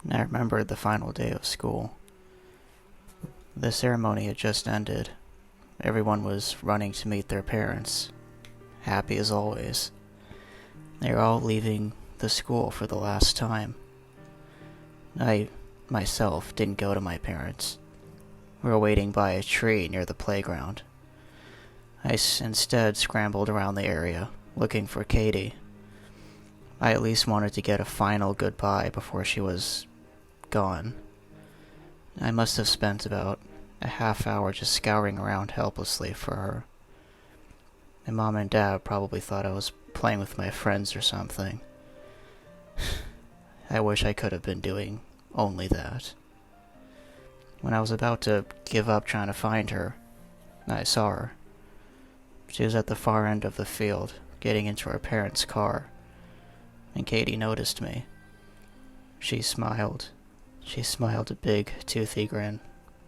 And I remembered the final day of school. The ceremony had just ended. Everyone was running to meet their parents, happy as always. They were all leaving the school for the last time. I, myself, didn't go to my parents. We were waiting by a tree near the playground. I instead scrambled around the area, looking for Katie. I at least wanted to get a final goodbye before she was gone. I must have spent about a half hour just scouring around helplessly for her. My mom and dad probably thought I was playing with my friends or something. I wish I could have been doing only that. When I was about to give up trying to find her, I saw her. She was at the far end of the field, getting into her parents' car, and Katie noticed me. She smiled. She smiled a big, toothy grin,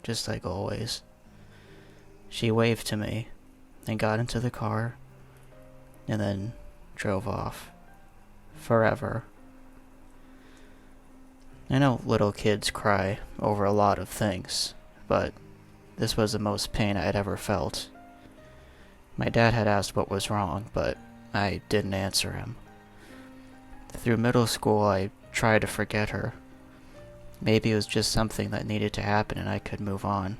just like always. She waved to me, and got into the car, and then drove off. Forever. I know little kids cry over a lot of things, but this was the most pain I had ever felt. My dad had asked what was wrong, but I didn't answer him. Through middle school, I tried to forget her. Maybe it was just something that needed to happen and I could move on.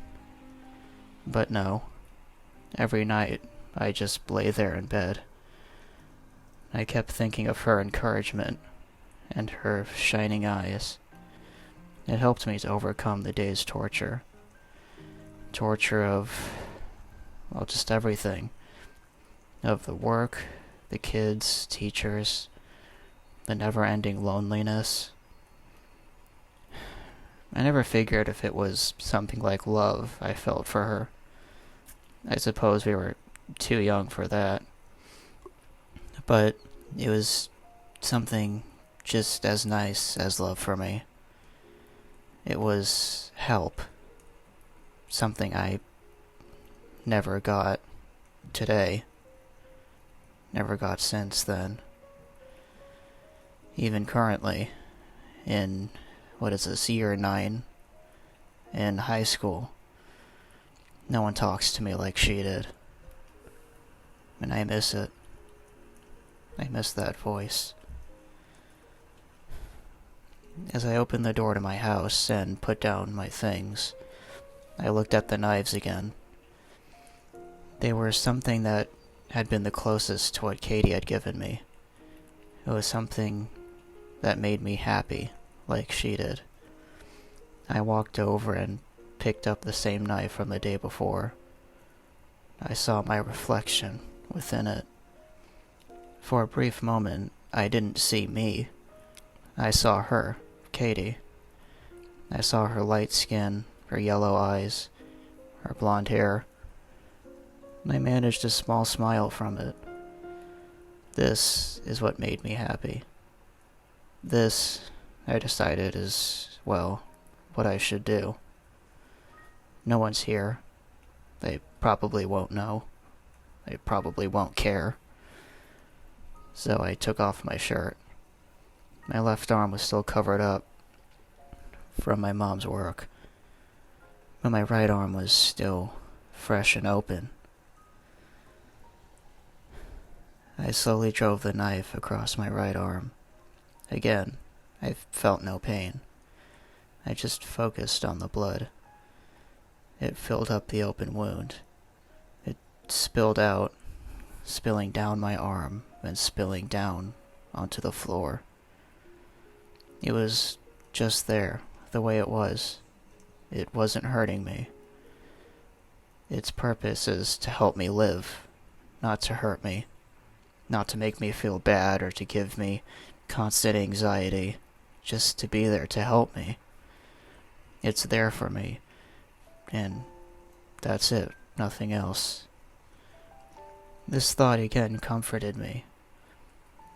But no. Every night, I just lay there in bed. I kept thinking of her encouragement and her shining eyes. It helped me to overcome the day's torture. Torture of, well, just everything. Of the work, the kids, teachers, the never-ending loneliness. I never figured if it was something like love I felt for her. I suppose we were too young for that. But it was something just as nice as love for me. It was help. Something I never got today. Never got since then. Even currently, in, what is this, year 9, in high school, no one talks to me like she did. And I miss it. I miss that voice. As I opened the door to my house and put down my things, I looked at the knives again. They were something that had been the closest to what Katie had given me. It was something that made me happy, like she did. I walked over and picked up the same knife from the day before. I saw my reflection within it. For a brief moment, I didn't see me. I saw her, Katie. I saw her light skin, her yellow eyes, her blonde hair. I managed a small smile from it. This is what made me happy. This, I decided, is, well, what I should do. No one's here. They probably won't know. They probably won't care. So I took off my shirt. My left arm was still covered up from my mom's work, but my right arm was still fresh and open. I slowly drove the knife across my right arm. Again, I felt no pain. I just focused on the blood. It filled up the open wound. It spilled out, spilling down my arm and spilling down onto the floor. It was just there, the way it was. It wasn't hurting me. Its purpose is to help me live, not to hurt me. Not to make me feel bad or to give me constant anxiety, just to be there to help me. It's there for me, and that's it, nothing else. This thought again comforted me.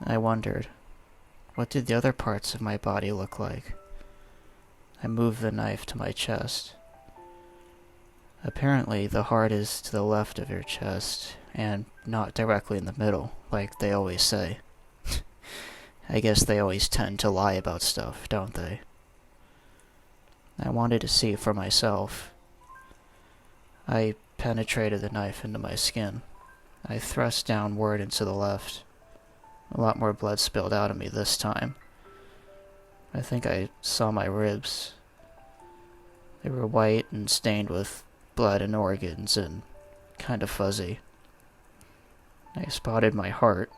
I wondered, what did the other parts of my body look like? I moved the knife to my chest. Apparently, the heart is to the left of your chest, and not directly in the middle, like they always say. I guess they always tend to lie about stuff, don't they? I wanted to see for myself. I penetrated the knife into my skin. I thrust downward and to the left. A lot more blood spilled out of me this time. I think I saw my ribs. They were white and stained with blood and organs and kind of fuzzy. I spotted my heart,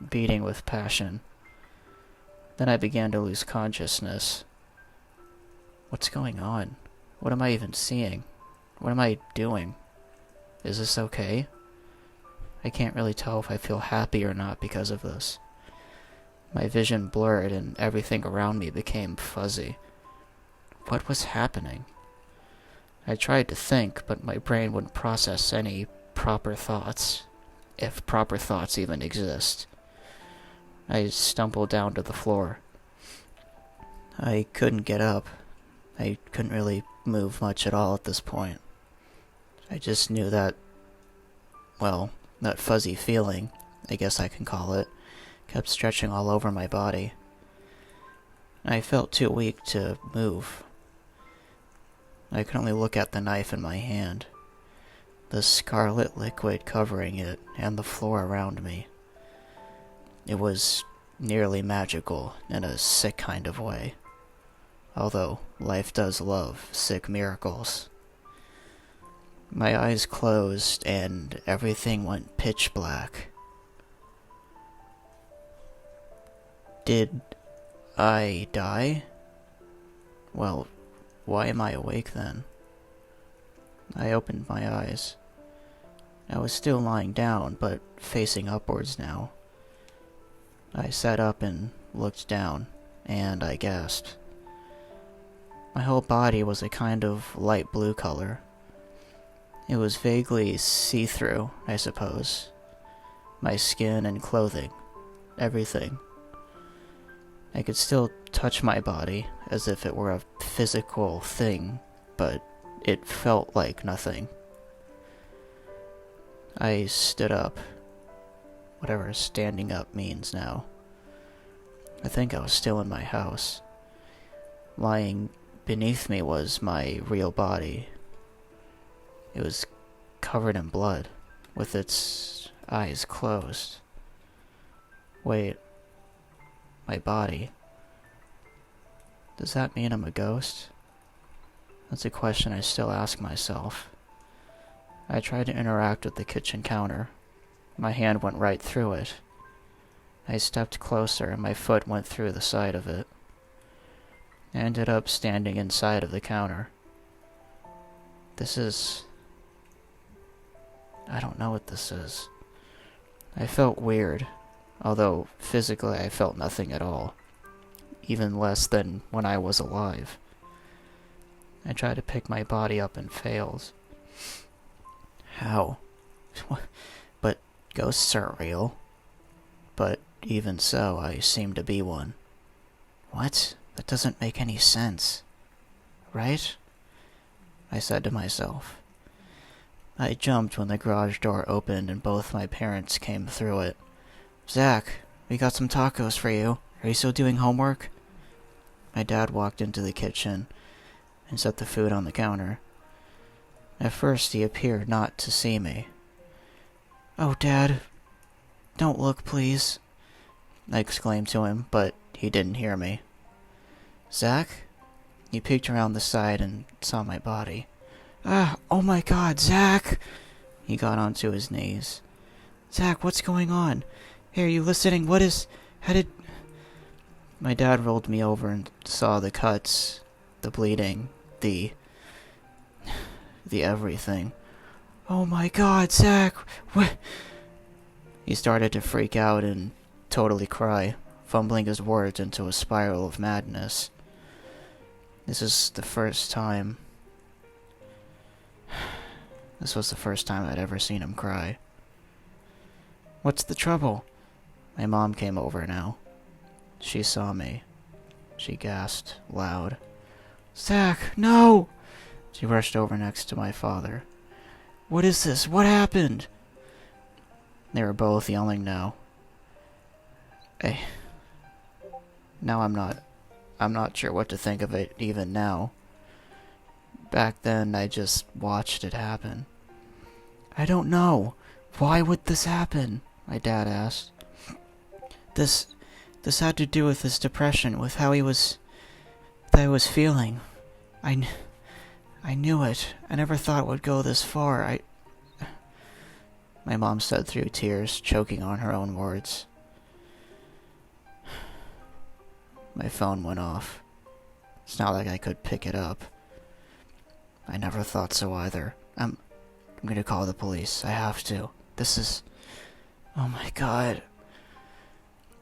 beating with passion. Then I began to lose consciousness. What's going on? What am I even seeing? What am I doing? Is this okay? I can't really tell if I feel happy or not because of this. My vision blurred and everything around me became fuzzy. What was happening? I tried to think, but my brain wouldn't process any proper thoughts, if proper thoughts even exist. I stumbled down to the floor. I couldn't get up. I couldn't really move much at all at this point. I just knew that, well, that fuzzy feeling, I guess I can call it, kept stretching all over my body. I felt too weak to move. I could only look at the knife in my hand, the scarlet liquid covering it and the floor around me. It was nearly magical in a sick kind of way, although life does love sick miracles. My eyes closed and everything went pitch black. Did I die? Well, why am I awake then? I opened my eyes. I was still lying down, but facing upwards now. I sat up and looked down, and I gasped. My whole body was a kind of light blue color. It was vaguely see-through, I suppose. My skin and clothing, everything. I could still touch my body as if it were a physical thing, but it felt like nothing. I stood up, whatever standing up means now. I think I was still in my house. Lying beneath me was my real body. It was covered in blood, with its eyes closed. Wait, my body. Does that mean I'm a ghost? That's a question I still ask myself. I tried to interact with the kitchen counter. My hand went right through it. I stepped closer and my foot went through the side of it. I ended up standing inside of the counter. I don't know what this is. I felt weird, although physically I felt nothing at all, even less than when I was alive. I tried to pick my body up and failed. How? But ghosts aren't real. But even so, I seem to be one. What? That doesn't make any sense. Right? I said to myself. I jumped when the garage door opened and both my parents came through it. Zach, we got some tacos for you. Are you still doing homework? My dad walked into the kitchen and set the food on the counter. At first he appeared not to see me. Oh, Dad, don't look, please, I exclaimed to him, but he didn't hear me. Zach? He peeked around the side and saw my body. Oh my God, Zach! He got onto his knees. Zach, what's going on? Hey, are you listening? How did... My dad rolled me over and saw the cuts, the bleeding, the everything. Oh my God, Zach! What? He started to freak out and totally cry, fumbling his words into a spiral of madness. This was the first time I'd ever seen him cry. What's the trouble? My mom came over now. She saw me. She gasped loud. Zach, no! She rushed over next to my father. What is this? What happened? They were both yelling now. Now I'm not sure what to think of it even now. back then, I just watched it happen. I don't know. Why would this happen? My dad asked. This had to do with his depression, with how that he was feeling. I knew it. I never thought it would go this far. My mom said through tears, choking on her own words. My phone went off. It's not like I could pick it up. I never thought so either. I'm gonna call the police. I have to. This is... Oh my god.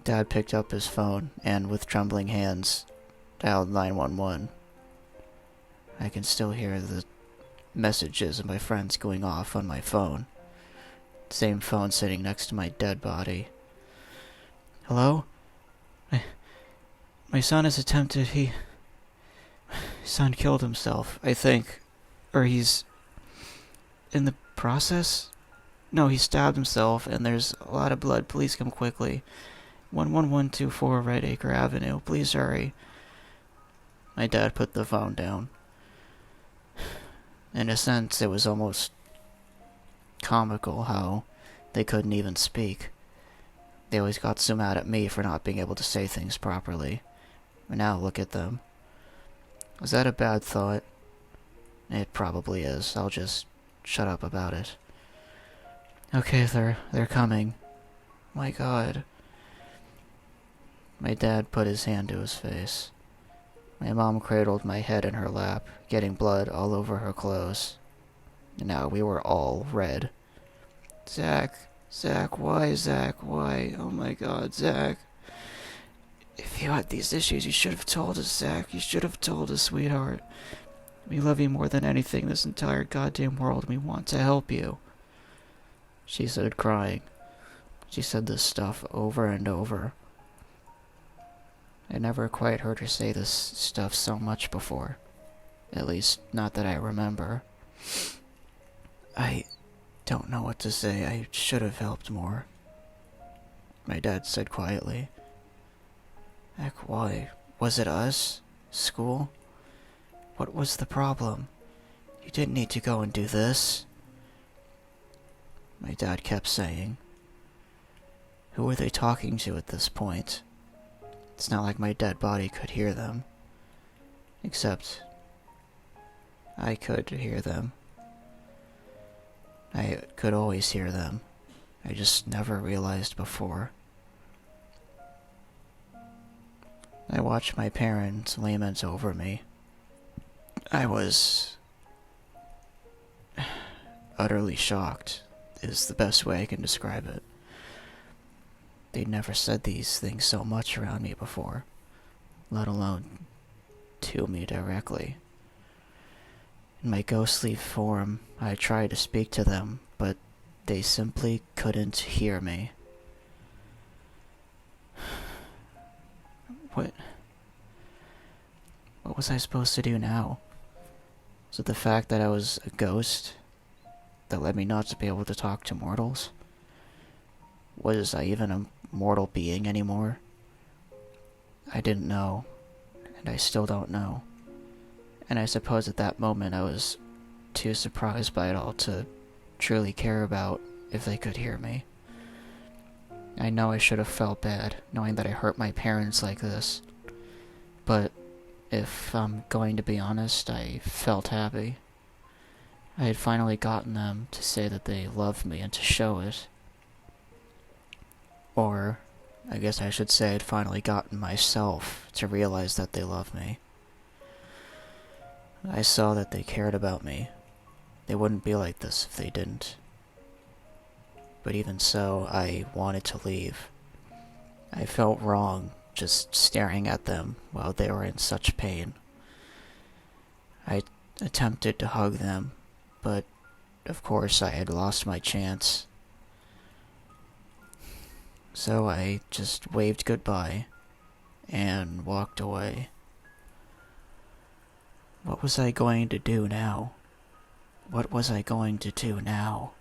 Dad picked up his phone and, with trembling hands, dialed 911. I can still hear the messages of my friends going off on my phone. Same phone sitting next to my dead body. Hello? My son has attempted... His son killed himself, I think. Or he's... in the process? No, he stabbed himself, and there's a lot of blood. Please come quickly. 11124 Red Acre Avenue. Please hurry. My dad put the phone down. In a sense, it was almost comical how they couldn't even speak. They always got so mad at me for not being able to say things properly. And now look at them. Was that a bad thought? It probably is. I'll just shut up about it. Okay, they're coming. My god. My dad put his hand to his face. My mom cradled my head in her lap, getting blood all over her clothes. And now we were all red. Zach, why, Zach, why? Oh my god, Zach. If you had these issues, you should have told us, Zach. You should have told us, sweetheart. We love you more than anything in this entire goddamn world, and we want to help you. She started crying. She said this stuff over and over. I never quite heard her say this stuff so much before. At least, not that I remember. I don't know what to say. I should have helped more. My dad said quietly. Heck, why? Was it us? School? What was the problem? You didn't need to go and do this. My dad kept saying. Who were they talking to at this point? It's not like my dead body could hear them. Except... I could hear them. I could always hear them. I just never realized before. I watched my parents lament over me. I was... utterly shocked, is the best way I can describe it. They'd never said these things so much around me before, let alone to me directly. In my ghostly form, I tried to speak to them, but they simply couldn't hear me. What was I supposed to do now? Was it the fact that I was a ghost that led me not to be able to talk to mortals? Was I even a mortal being anymore? I didn't know, and I still don't know. And I suppose at that moment I was too surprised by it all to truly care about if they could hear me. I know I should have felt bad, knowing that I hurt my parents like this. But if I'm going to be honest, I felt happy. I had finally gotten them to say that they loved me and to show it. Or, I guess I should say I'd finally gotten myself to realize that they loved me. I saw that they cared about me. They wouldn't be like this if they didn't. But even so, I wanted to leave. I felt wrong just staring at them while they were in such pain. I attempted to hug them, but of course I had lost my chance. So I just waved goodbye and walked away. What was I going to do now? What was I going to do now?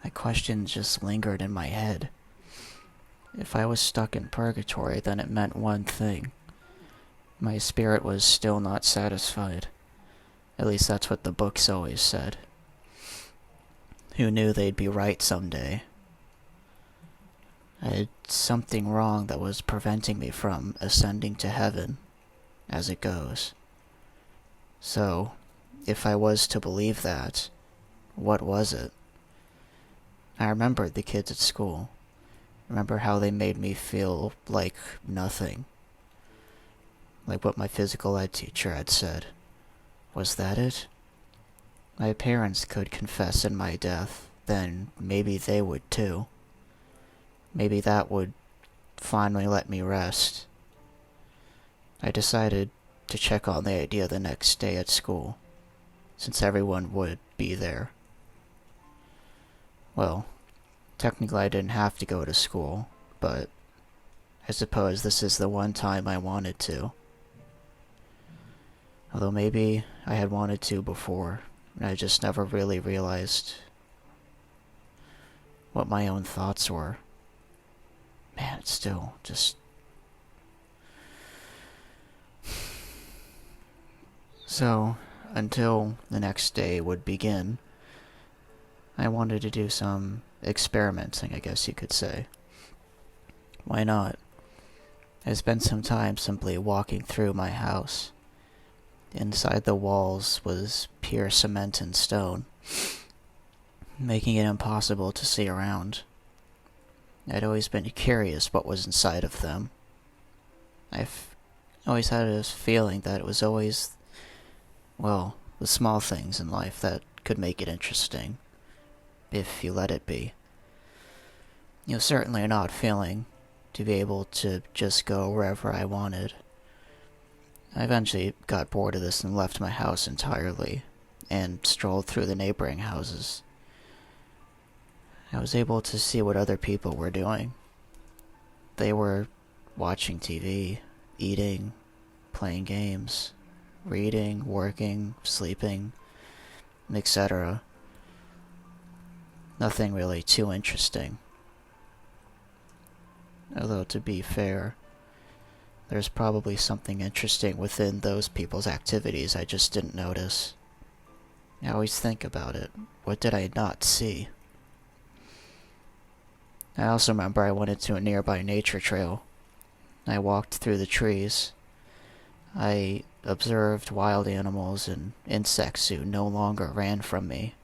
That question just lingered in my head. If I was stuck in purgatory, then it meant one thing. My spirit was still not satisfied, At least that's what the books always said. Who knew they'd be right someday? I had something wrong that was preventing me from ascending to heaven, as it goes. So, if I was to believe that, what was it? I remembered the kids at school. Remember how they made me feel like nothing. Like what my physical ed teacher had said. Was that it? My parents could confess in my death, then maybe they would too. Maybe that would finally let me rest. I decided to check on the idea the next day at school, since everyone would be there. Well, technically I didn't have to go to school, but I suppose this is the one time I wanted to. Although maybe I had wanted to before, and I just never really realized what my own thoughts were. Man, it's still just... So, until the next day would begin, I wanted to do some experimenting, I guess you could say. Why not? I spent some time simply walking through my house. Inside the walls was pure cement and stone, making it impossible to see around. I'd always been curious what was inside of them. I've always had this feeling that it was always, well, the small things in life that could make it interesting, if you let it be. Certainly an odd feeling to be able to just go wherever I wanted. I eventually got bored of this and left my house entirely, and strolled through the neighboring houses. I was able to see what other people were doing. They were watching TV, eating, playing games, reading, working, sleeping, etc. Nothing really too interesting. Although, to be fair, there's probably something interesting within those people's activities I just didn't notice. I always think about it. What did I not see? I also remember I went into a nearby nature trail. I walked through the trees. I observed wild animals and insects who no longer ran from me.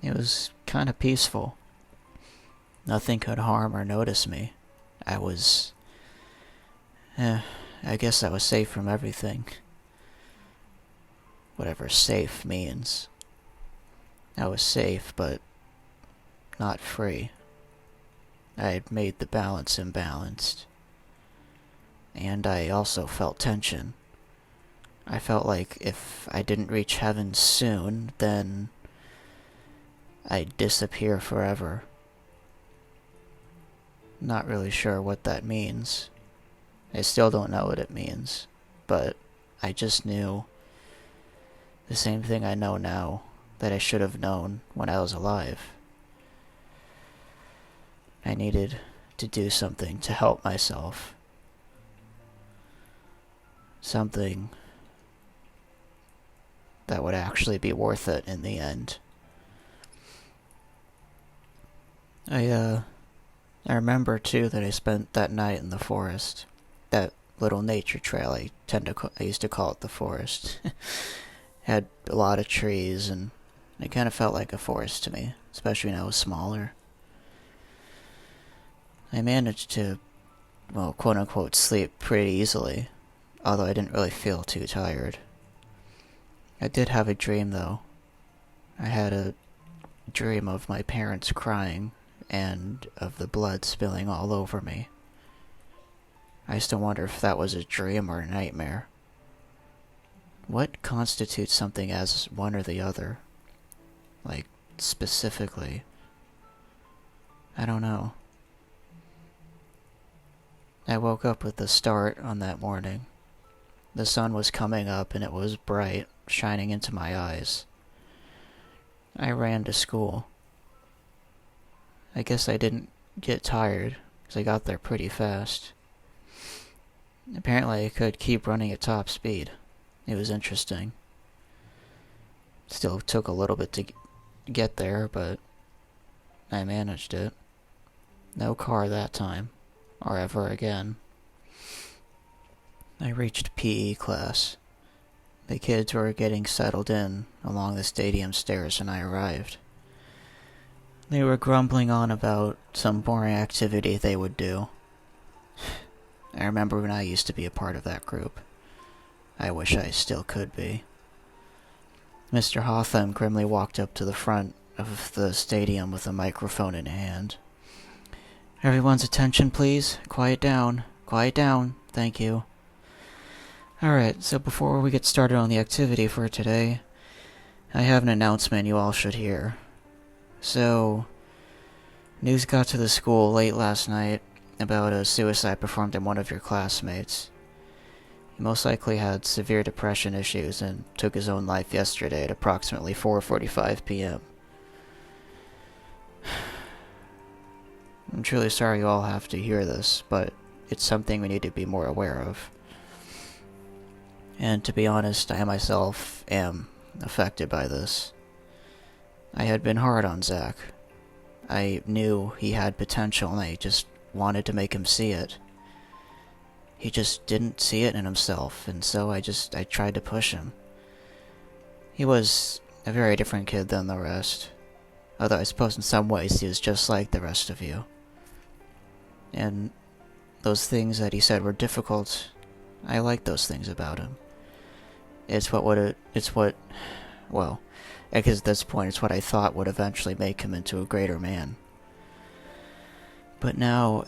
It was kind of peaceful. Nothing could harm or notice me. I guess I was safe from everything. Whatever safe means. I was safe, but not free. I had made the balance imbalanced. And I also felt tension. I felt like if I didn't reach heaven soon, then I'd disappear forever. Not really sure what that means. I still don't know what it means, but I just knew the same thing I know now that I should have known when I was alive. I needed to do something to help myself. Something that would actually be worth it in the end. I remember too that I spent that night in the forest. That little nature trail, I used to call it the forest. Had a lot of trees, and it kind of felt like a forest to me, especially when I was smaller. I managed to, well, quote-unquote, sleep pretty easily, although I didn't really feel too tired. I did have a dream, though. I had a dream of my parents crying, and of the blood spilling all over me. I still wonder if that was a dream or a nightmare. What constitutes something as one or the other? Like, specifically? I don't know. I woke up with the start on that morning. The sun was coming up and it was bright, shining into my eyes. I ran to school. I guess I didn't get tired, because I got there pretty fast. Apparently I could keep running at top speed. It was interesting. Still took a little bit to get there, but I managed it. No car that time, or ever again. I reached PE class. The kids were getting settled in along the stadium stairs when I arrived. They were grumbling on about some boring activity they would do. I remember when I used to be a part of that group. I wish I still could be. Mr. Hotham grimly walked up to the front of the stadium with a microphone in hand. Everyone's attention, please. Quiet down. Quiet down. Thank you. Alright, so before we get started on the activity for today, I have an announcement you all should hear. So, news got to the school late last night about a suicide performed in one of your classmates. He most likely had severe depression issues and took his own life yesterday at approximately 4:45 p.m. I'm truly sorry you all have to hear this, but it's something we need to be more aware of. And to be honest, I myself am affected by this. I had been hard on Zach. I knew he had potential and I just wanted to make him see it. He just didn't see it in himself, and so I tried to push him. He was a very different kid than the rest. Although I suppose in some ways he was just like the rest of you. And those things that he said were difficult, I liked those things about him. Well, because at this point it's what I thought would eventually make him into a greater man. But now,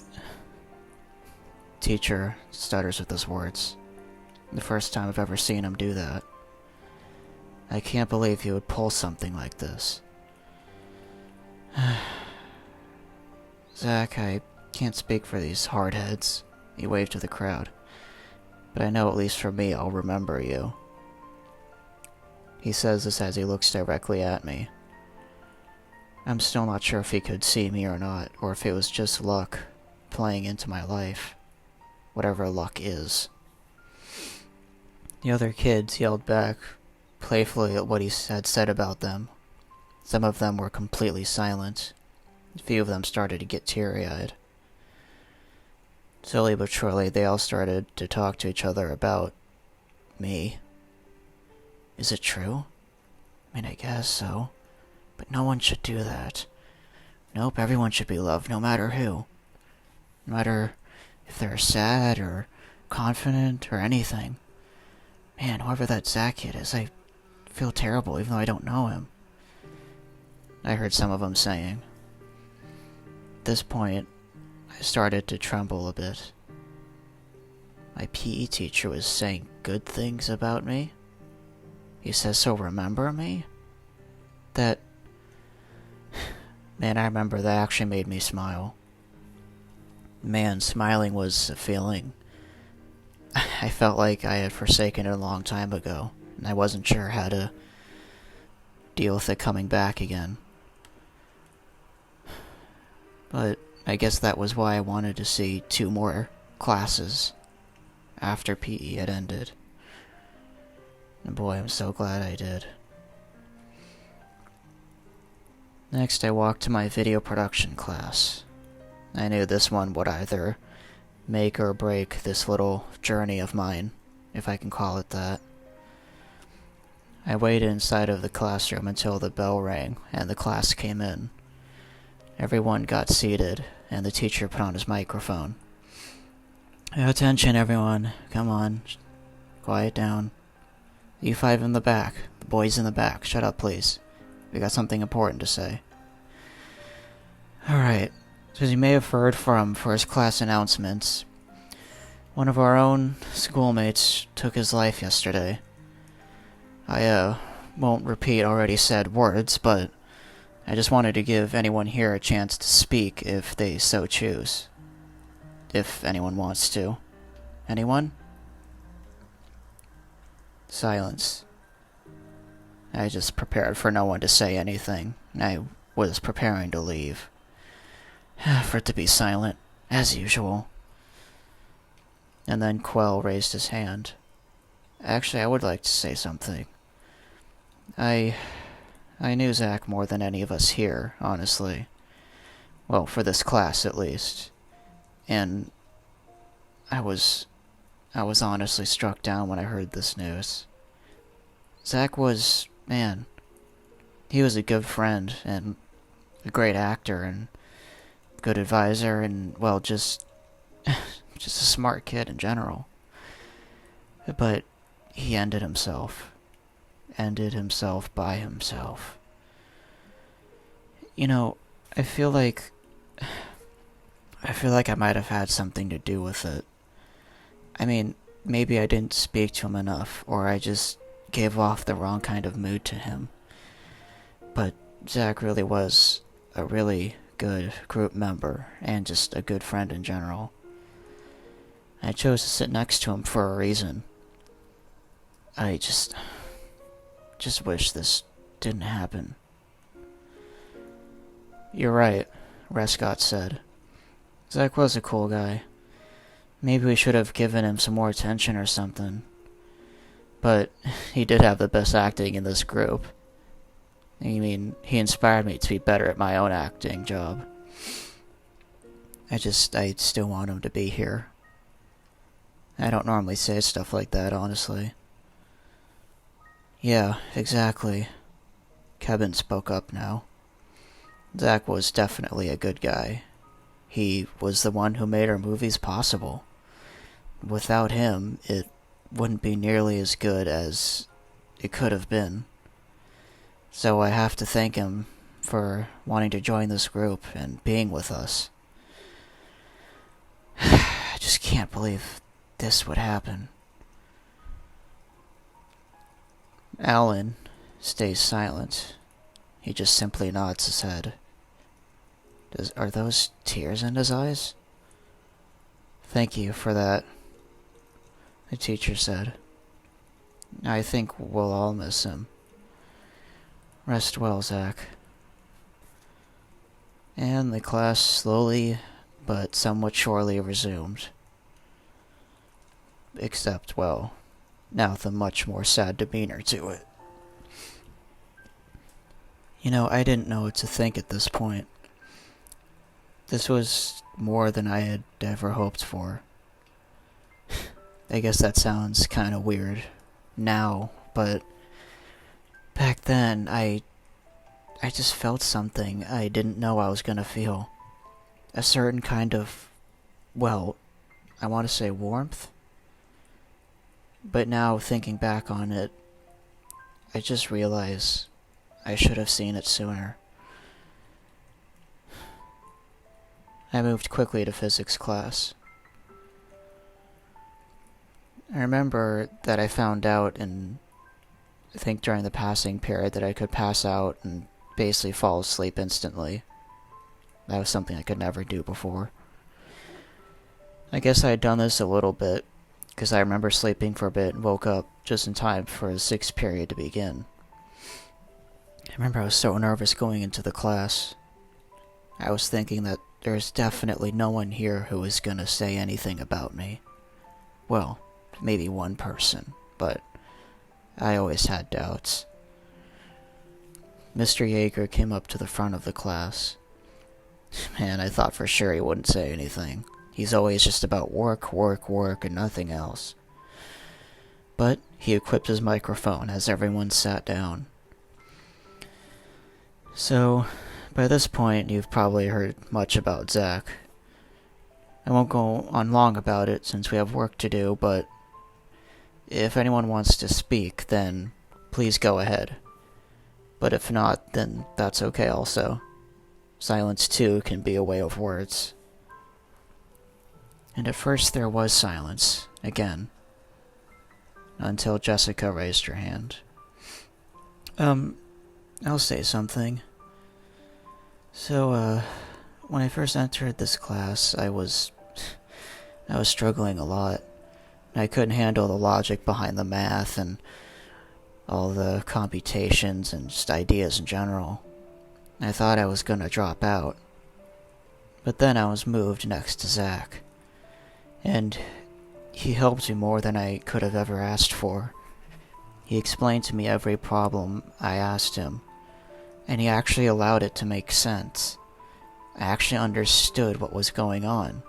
teacher stutters with his words. The first time I've ever seen him do that. I can't believe he would pull something like this. Zach, I can't speak for these hardheads. He waved to the crowd. But I know at least for me I'll remember you. He says this as he looks directly at me. I'm still not sure if he could see me or not, or if it was just luck playing into my life. Whatever luck is. The other kids yelled back playfully at what he had said about them. Some of them were completely silent. A few of them started to get teary-eyed. Slowly but surely, they all started to talk to each other about me. Is it true? I mean, I guess so. But no one should do that. Nope, everyone should be loved, no matter who. No matter if they're sad or confident or anything. Man, whoever that Zach kid is, I feel terrible even though I don't know him. I heard some of them saying. At this point, I started to tremble a bit. My PE teacher was saying good things about me. He says he'll remember me. Man, I remember that actually made me smile. Man, smiling was a feeling. I felt like I had forsaken it a long time ago, and I wasn't sure how to deal with it coming back again. But I guess that was why I wanted to see 2 more classes after PE had ended. And boy, I'm so glad I did. Next, I walked to my video production class. I knew this one would either make or break this little journey of mine, if I can call it that. I waited inside of the classroom until the bell rang and the class came in. Everyone got seated, and the teacher put on his microphone. Attention, everyone. Come on. Quiet down. You 5 in the back. The boys in the back. Shut up, please. We got something important to say. Alright. So as you may have heard from first class announcements, one of our own schoolmates took his life yesterday. I won't repeat already said words, but I just wanted to give anyone here a chance to speak if they so choose. If anyone wants to. Anyone? Silence. I just prepared for no one to say anything. I was preparing to leave. For it to be silent, as usual. And then Quell raised his hand. Actually, I would like to say something. I knew Zach more than any of us here, honestly. Well, for this class at least. And I was honestly struck down when I heard this news. Zach was, man, he was a good friend and a great actor and good advisor and, well, just a smart kid in general. But he ended himself. Ended himself by himself. You know, I feel like I might have had something to do with it. I mean, maybe I didn't speak to him enough, or I just gave off the wrong kind of mood to him. But Zach really was a really good group member, and just a good friend in general. I chose to sit next to him for a reason. I just wish this didn't happen. You're right, Rescott said. Zach was a cool guy. Maybe we should have given him some more attention or something. But he did have the best acting in this group. I mean, he inspired me to be better at my own acting job. I still want him to be here. I don't normally say stuff like that, honestly. Yeah, exactly. Kevin spoke up now. Zach was definitely a good guy. He was the one who made our movies possible. Without him, it wouldn't be nearly as good as it could have been. So I have to thank him for wanting to join this group and being with us. I just can't believe this would happen. Alan stays silent. He just simply nods his head. Are those tears in his eyes? Thank you for that, the teacher said. I think we'll all miss him. Rest well, Zach. And the class slowly but somewhat surely resumed. Except, well, now with a much more sad demeanor to it. You know, I didn't know what to think at this point. This was more than I had ever hoped for. I guess that sounds kind of weird now, but back then I just felt something I didn't know I was gonna feel. A certain kind of, well, I want to say warmth. But now, thinking back on it, I just realize I should have seen it sooner. I moved quickly to physics class. I remember that I found out I think during the passing period, that I could pass out and basically fall asleep instantly. That was something I could never do before. I guess I had done this a little bit, because I remember sleeping for a bit and woke up just in time for the sixth period to begin. I remember I was so nervous going into the class. I was thinking that there's definitely no one here who is gonna say anything about me. Well, maybe one person, but I always had doubts. Mr. Yeager came up to the front of the class. Man, I thought for sure he wouldn't say anything. He's always just about work, work, work, and nothing else. But he equipped his microphone as everyone sat down. So, by this point, you've probably heard much about Zach. I won't go on long about it since we have work to do, but if anyone wants to speak, then please go ahead. But if not, then that's okay also. Silence too can be a way of words. And at first there was silence, again. Until Jessica raised her hand. I'll say something. So, when I first entered this class, I was struggling a lot. I couldn't handle the logic behind the math and all the computations and just ideas in general. I thought I was gonna drop out. But then I was moved next to Zach. And he helped me more than I could have ever asked for. He explained to me every problem I asked him, and he actually allowed it to make sense. I actually understood what was going on,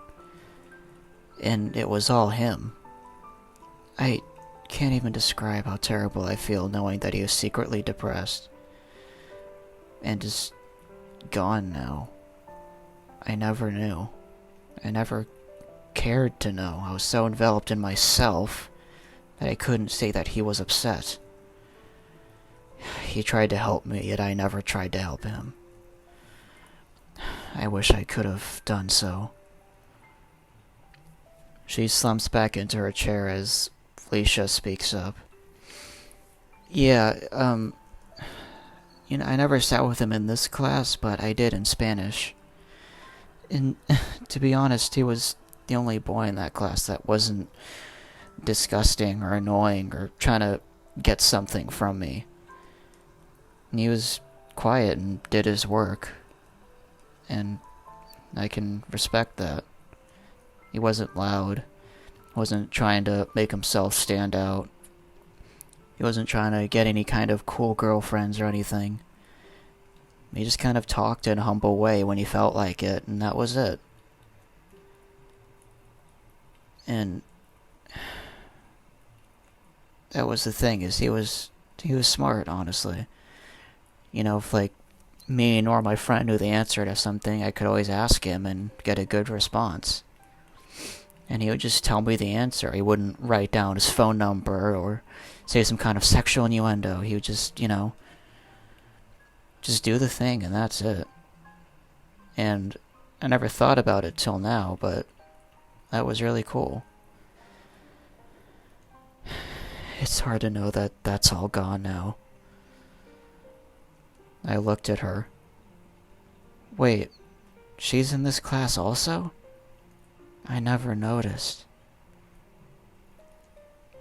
and it was all him. I can't even describe how terrible I feel knowing that he is secretly depressed and is gone now. I never knew. I never cared to know. I was so enveloped in myself that I couldn't see that he was upset. He tried to help me, yet I never tried to help him. I wish I could have done so. She slumps back into her chair as Felicia speaks up. Yeah, I never sat with him in this class, but I did in Spanish. And to be honest, he was the only boy in that class that wasn't disgusting or annoying or trying to get something from me. And he was quiet and did his work. And I can respect that. He wasn't loud. Wasn't trying to make himself stand out. He wasn't trying to get any kind of cool girlfriends or anything. He just kind of talked in a humble way when he felt like it, and that was it. And that was the thing, is he was smart, honestly. If me nor my friend knew the answer to something, I could always ask him and get a good response. And he would just tell me the answer. He wouldn't write down his phone number or say some kind of sexual innuendo. He would just, just do the thing, and that's it. And I never thought about it till now, but that was really cool. It's hard to know that that's all gone now. I looked at her. Wait, she's in this class also? I never noticed.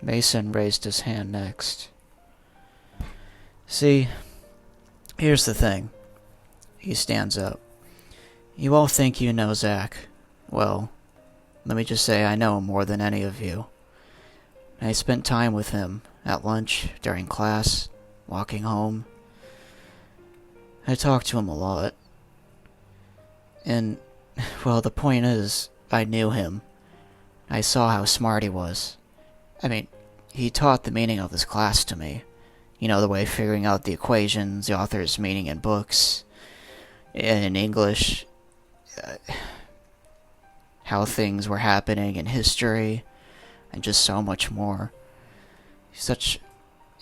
Mason raised his hand next. See, here's the thing. He stands up. You all think you know Zach. Well, let me just say I know him more than any of you. I spent time with him at lunch, during class, walking home. I talked to him a lot. And, well, the point is, I knew him. I saw how smart he was. I mean, he taught the meaning of this class to me. The way figuring out the equations, the author's meaning in books, in English, how things were happening in history, and just so much more. He's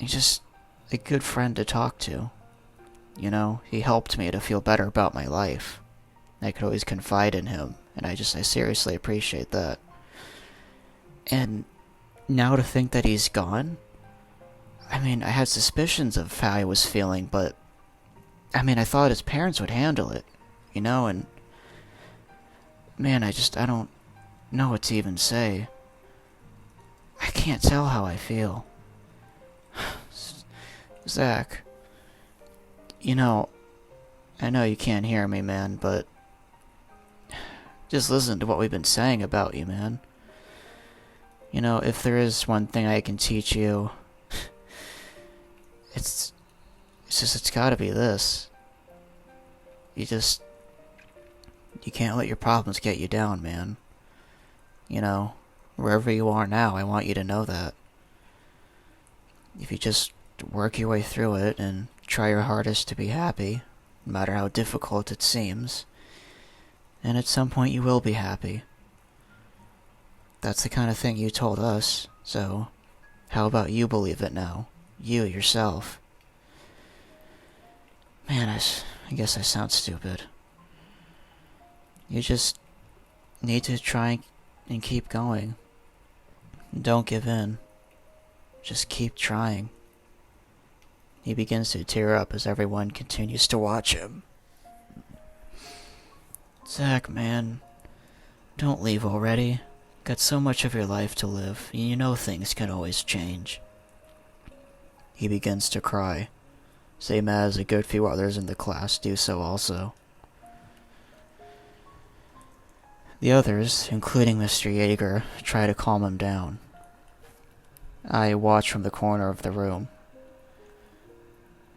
just a good friend to talk to. He helped me to feel better about my life. I could always confide in him, and I seriously appreciate that. And now to think that he's gone? I had suspicions of how he was feeling, but I thought his parents would handle it, and man, I don't know what to even say. I can't tell how I feel. Zach, I know you can't hear me, man, but just listen to what we've been saying about you, man. If there is one thing I can teach you, it's gotta be this. You can't let your problems get you down, man. Wherever you are now, I want you to know that. If you just work your way through it and try your hardest to be happy, no matter how difficult it seems, and at some point you will be happy. That's the kind of thing you told us, so how about you believe it now? You, yourself. Man, I guess I sound stupid. You just need to try and keep going. Don't give in. Just keep trying. He begins to tear up as everyone continues to watch him. Zach, man, don't leave already. Got so much of your life to live, and you know things can always change. He begins to cry, same as a good few others in the class do so also. The others, including Mr. Yeager, try to calm him down. I watch from the corner of the room,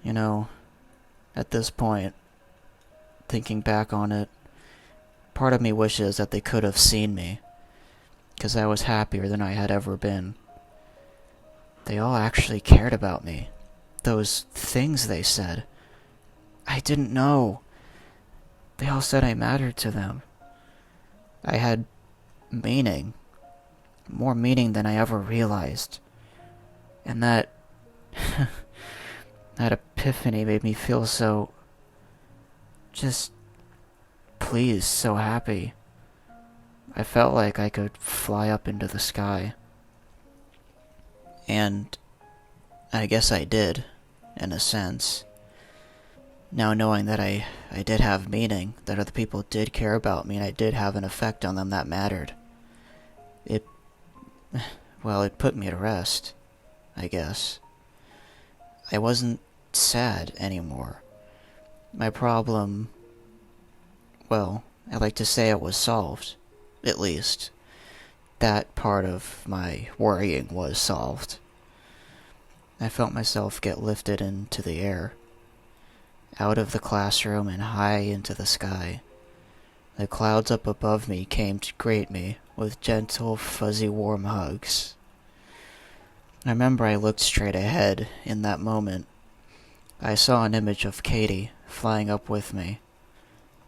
You know, at this point, thinking back on it, part of me wishes that they could have seen me, because I was happier than I had ever been. They all actually cared about me. Those things they said. I didn't know. They all said I mattered to them. I had meaning. More meaning than I ever realized. And that that epiphany made me feel so just pleased, so happy. I felt like I could fly up into the sky. And I guess I did, in a sense. Now knowing that I did have meaning, that other people did care about me, and I did have an effect on them that mattered. It put me to rest, I guess. I wasn't sad anymore. My problem, I like to say it was solved, at least. That part of my worrying was solved. I felt myself get lifted into the air, out of the classroom and high into the sky. The clouds up above me came to greet me with gentle, fuzzy, warm hugs. I remember I looked straight ahead in that moment. I saw an image of Katie flying up with me.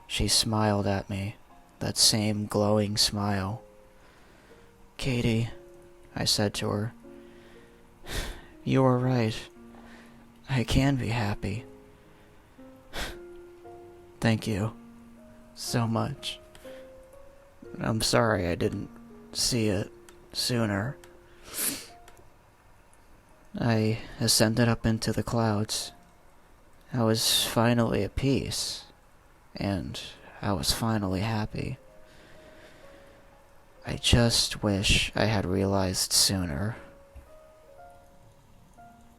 She smiled at me, that same glowing smile. "Katie," I said to her, "you were right. I can be happy. Thank you so much. I'm sorry I didn't see it sooner." I ascended up into the clouds. I was finally at peace, and I was finally happy. I just wish I had realized sooner